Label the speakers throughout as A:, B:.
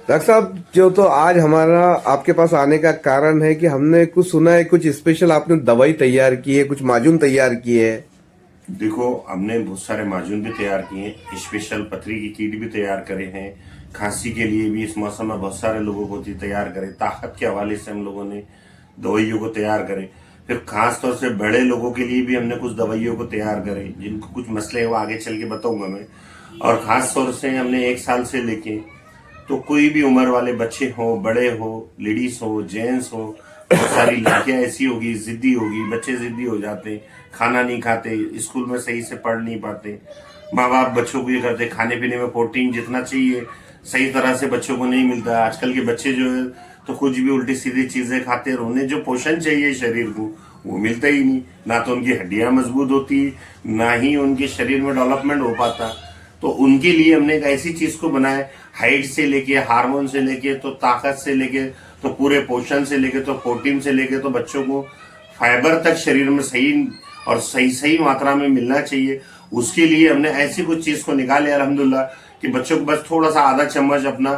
A: Doctor साहब, जो तो आज हमारा आपके पास आने का कारण है कि हमने कुछ सुना है, कुछ स्पेशल आपने दवाई तैयार की है, कुछ माजून तैयार किए है।
B: देखो, हमने बहुत सारे माजून भी तैयार किए हैं, स्पेशल पथरी की किट भी तैयार करे हैं। खांसी के लिए भी इस मौसम में बहुत सारे लोगों को तैयार करे। ताकत के हवाले से हम लोगों ने दवाइयों को तैयार करे। फिर खास तौर से बड़े लोगों के लिए भी हमने कुछ दवाइयों को तैयार करे, जिनको कुछ मसले हैं वो आगे चल के बताऊंगा मैं। और खास तौर से हमने 1 साल से लेके तो कोई भी उम्र वाले बच्चे हो, बड़े हो, लेडीज हो, जेंट्स हो, बहुत सारी लड़कियां ऐसी होगी, जिद्दी होगी, बच्चे जिद्दी हो जाते, खाना नहीं खाते, स्कूल में सही से पढ़ नहीं पाते। माँ बाप बच्चों को ये करते, खाने पीने में प्रोटीन जितना चाहिए सही तरह से बच्चों को नहीं मिलता। आजकल के बच्चे जो है तो कुछ भी उल्टी सीधी चीजें खाते हैं। उन्हें जो पोषण चाहिए शरीर को वो मिलता ही नहीं। ना तो उनकी हड्डियां मजबूत होती, ना ही उनके शरीर में डेवलपमेंट हो पाता। तो उनके लिए हमने एक ऐसी चीज को बनाया, हाइट से लेके, हार्मोन से लेके, तो ताकत से लेके, तो पूरे पोषण से लेके, तो प्रोटीन से लेके, तो बच्चों को फाइबर तक शरीर में सही और सही सही मात्रा में मिलना चाहिए। उसके लिए हमने ऐसी कुछ चीज को निकाले अल्हम्दुलिल्लाह कि बच्चों को बस थोड़ा सा आधा चम्मच अपना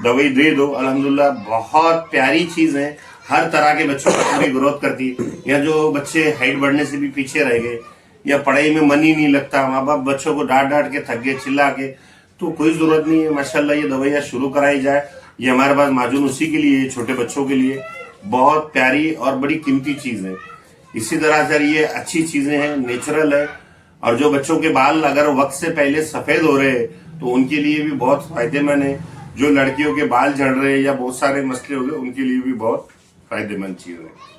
B: दवाई दे दो। अल्हम्दुलिल्लाह बहुत प्यारी चीज है, हर तरह के बच्चों को पूरी ग्रोथ करती है। या जो बच्चे हाइट बढ़ने से भी पीछे रह गए या पढ़ाई में मन ही नहीं लगता, माँ बाप बच्चों को डांट डांट के थक गए, चिल्ला के, तो कोई जरूरत नहीं है। माशाल्लाह ये दवाइयाँ शुरू कराई जाए। ये हमारे पास माजून उसी के लिए, छोटे बच्चों के लिए बहुत प्यारी और बड़ी कीमती चीज है। इसी तरह से ये अच्छी चीजें हैं, नेचुरल है। और जो बच्चों के बाल अगर वक्त से पहले सफेद हो रहे हैं तो उनके लिए भी बहुत फायदेमंद है। जो लड़कियों के बाल झड़ रहे हैं या बहुत सारे मसले हो गए, उनके लिए भी बहुत फायदेमंद चीज है।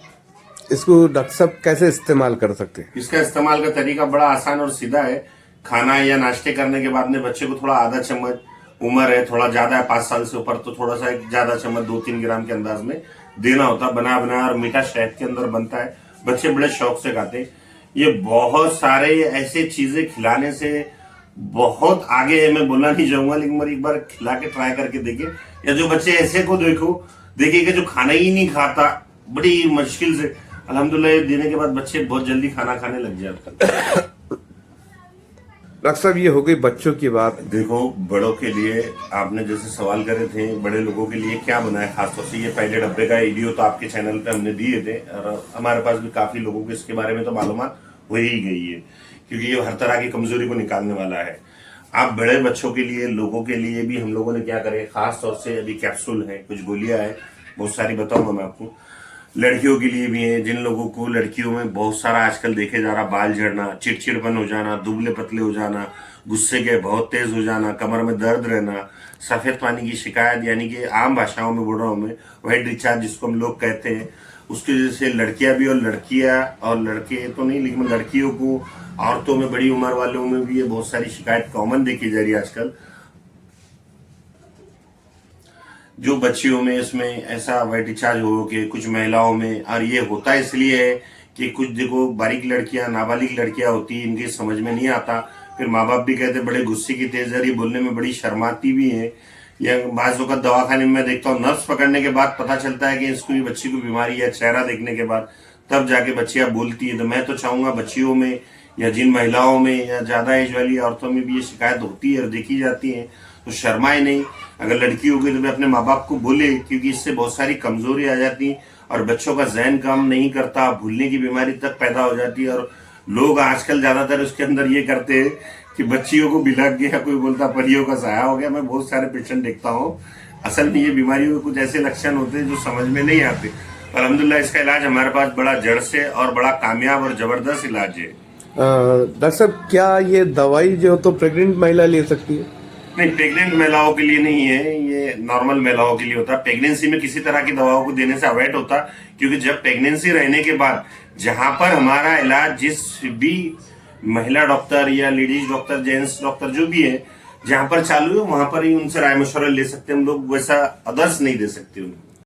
A: इसको डॉक्टर साहब कैसे इस्तेमाल कर सकते हैं?
B: इसका इस्तेमाल का तरीका बड़ा आसान और सीधा है। खाना या नाश्ते करने के बाद में बच्चे को थोड़ा आधा चम्मच, उम्र है थोड़ा ज्यादा है 5 साल से ऊपर, तो थोड़ा सा एक ज्यादा चम्मच 2-3 ग्राम के अंदाज में देना होता है। बना बना और मीठा शहद के अंदर बनता है, बच्चे बड़े शौक से खाते हैं। ये बहुत सारे ऐसे चीजें खिलाने से बहुत आगे है। मैं बोलना नहीं चाहूंगा, लेकिन एक बार खिला के ट्राई करके देखिए। या जो बच्चे ऐसे को देखिए कि जो खाना ही नहीं खाता, बड़ी मुश्किल से, अल्हम्दुलिल्लाह ये देने के बाद बच्चे बहुत जल्दी खाना खाने लग जाते हैं।
A: डॉक्टर साहब, ये हो गई बच्चों की बात।
B: देखो, बड़ों के लिए आपने जैसे सवाल करे थे, बड़े लोगों के लिए क्या बनाए खासतौर से, ये पहले डब्बे का वीडियो तो आपके चैनल पे हमने दिए थे और हमारे पास भी काफी लोगों को इसके बारे में तो मालूमात हो ही गई है, क्योंकि ये हर तरह की कमजोरी को निकालने वाला है। आप बड़े बच्चों के लिए, लोगों के लिए भी हम लोगों ने क्या करे, खास तौर से अभी कैप्सूल है, कुछ गोलियां है, बहुत सारी बताऊंगा मैं आपको। लड़कियों के लिए भी है, जिन लोगों को लड़कियों में बहुत सारा आजकल देखे जा रहा, बाल झड़ना, चिड़चिड़पन हो जाना, दुबले पतले हो जाना, गुस्से के बहुत तेज हो जाना, कमर में दर्द रहना, सफेद पानी की शिकायत, यानी कि आम भाषाओं में बोल रहा हूं मैं, वाइट डिस्चार्ज जिसको हम लोग कहते हैं, उसकी वजह से लड़कियां भी, और लड़कियां और लड़के तो नहीं, लेकिन लड़कियों को, औरतों में, बड़ी उम्र वालों में भी ये बहुत सारी शिकायत कॉमन देखी जा रही है आजकल। जो बच्चियों में इसमें ऐसा वाइट डिस्चार्ज हो के, कुछ महिलाओं में, और ये होता इसलिए है कि कुछ देखो बारीक लड़कियां, नाबालिग लड़कियां होती, इनके समझ में नहीं आता। फिर माँ बाप भी कहते बड़े गुस्से की तेज है, बोलने में बड़ी शर्माती भी है। या बाज़ वक़्त दवाखाने में देखता हूँ, नर्स पकड़ने के बाद पता चलता है कि इसको ये बच्ची को बीमारी है, चेहरा देखने के बाद तब जाके बच्चियां बोलती है। तो मैं तो चाहूंगा बच्चियों में या जिन महिलाओं में या ज्यादा एज वाली औरतों में भी ये शिकायत होती है और देखी जाती है, तो शर्माए नहीं। अगर लड़की होगी तो वे अपने माँ बाप को बोले, क्योंकि इससे बहुत सारी कमजोरी आ जाती और बच्चों का जहन काम नहीं करता, भूलने की बीमारी तक पैदा हो जाती है। और लोग आजकल ज्यादातर उसके अंदर ये करते हैं कि बच्चियों को भी लग गया, कोई बोलता परियों का सहाय हो गया। मैं बहुत सारे पेशेंट देखता हूँ, असल में ये बीमारियों के कुछ ऐसे लक्षण होते हैं जो समझ में नहीं आते। अल्हम्दुलिल्लाह इसका इलाज हमारे पास बड़ा जड़ से और बड़ा कामयाब और जबरदस्त इलाज है।
A: डॉक्टर साहब, क्या ये दवाई जो तो प्रेग्नेंट महिला ले सकती है?
B: नहीं, प्रेग्नेंट महिलाओं के लिए नहीं है, ये नॉर्मल महिलाओं के लिए होता है। प्रेगनेंसी में किसी तरह की दवाओं को देने से अवॉइड होता, क्योंकि जब प्रेगनेंसी रहने के बाद जहां पर हमारा इलाज, जिस भी महिला डॉक्टर या लेडीज डॉक्टर, जेंट्स डॉक्टर जो भी है, जहां पर चालू है वहां पर ही उनसे राय मशवरा ले सकते हैं हम लोग, वैसा अदर्स नहीं दे सकते उनको।